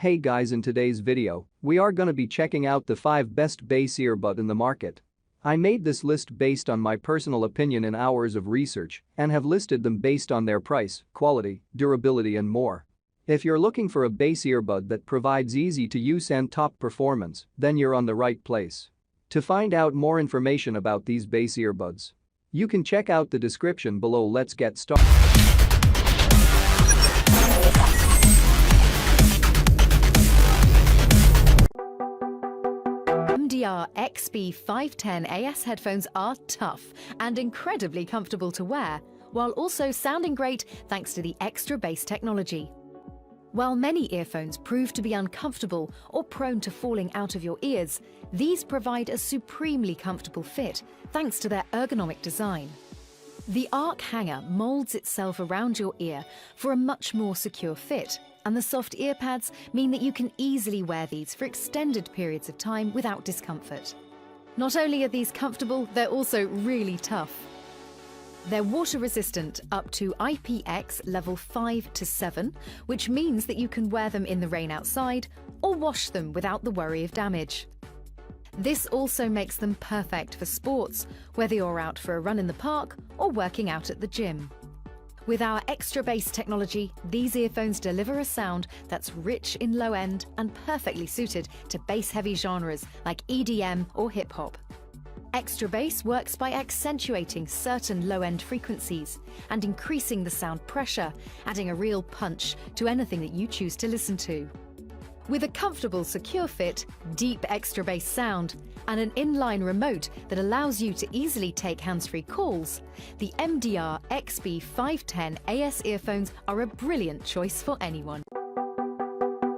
Hey guys, in today's video, we are gonna be checking out the 5 best bass earbud in the market. I made this list based on my personal opinion and hours of research and have listed them based on their price, quality, durability and more. If you're looking for a bass earbud that provides easy to use and top performance, then you're on the right place. To find out more information about these bass earbuds, you can check out the description below. Let's get started. MDRXB510AS headphones are tough and incredibly comfortable to wear, while also sounding great thanks to the extra bass technology. While many earphones prove to be uncomfortable or prone to falling out of your ears, these provide a supremely comfortable fit thanks to their ergonomic design. The arc hanger molds itself around your ear for a much more secure fit, and the soft ear pads mean that you can easily wear these for extended periods of time without discomfort. Not only are these comfortable, they're also really tough. They're water resistant up to IPX level 5 to 7, which means that you can wear them in the rain outside or wash them without the worry of damage. This also makes them perfect for sports, whether you're out for a run in the park or working out at the gym. With our extra bass technology, these earphones deliver a sound that's rich in low end and perfectly suited to bass-heavy genres like EDM or hip-hop. Extra bass works by accentuating certain low-end frequencies and increasing the sound pressure, adding a real punch to anything that you choose to listen to. With a comfortable, secure fit, deep extra bass sound, and an inline remote that allows you to easily take hands-free calls, the MDRXB510AS earphones are a brilliant choice for anyone.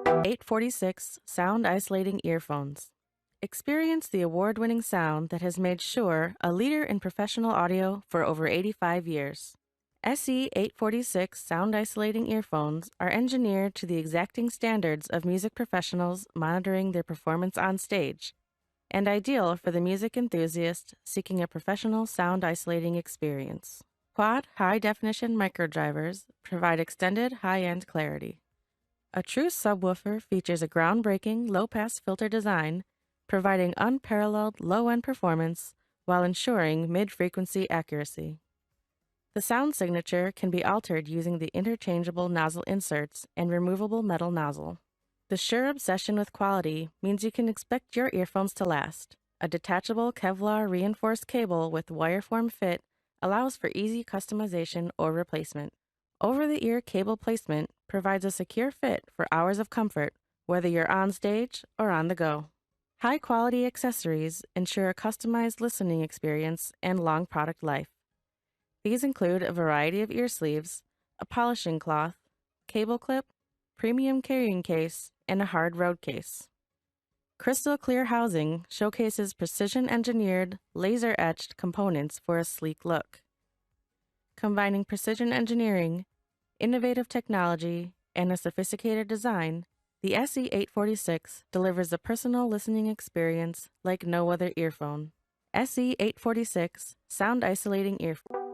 846 Sound Isolating Earphones. Experience the award-winning sound that has made Shure a leader in professional audio for over 85 years. SE846 sound isolating earphones are engineered to the exacting standards of music professionals monitoring their performance on stage, and ideal for the music enthusiast seeking a professional sound isolating experience. Quad high-definition microdrivers provide extended high-end clarity. A true subwoofer features a groundbreaking low-pass filter design, providing unparalleled low-end performance while ensuring mid-frequency accuracy. The sound signature can be altered using the interchangeable nozzle inserts and removable metal nozzle. The Shure obsession with quality means you can expect your earphones to last. A detachable Kevlar reinforced cable with wireform fit allows for easy customization or replacement. Over-the-ear cable placement provides a secure fit for hours of comfort, whether you're on stage or on the go. High-quality accessories ensure a customized listening experience and long product life. These include a variety of ear sleeves, a polishing cloth, cable clip, premium carrying case, and a hard road case. Crystal clear housing showcases precision-engineered, laser-etched components for a sleek look. Combining precision engineering, innovative technology, and a sophisticated design, the SE846 delivers a personal listening experience like no other earphone. SE846 Sound Isolating Earphone.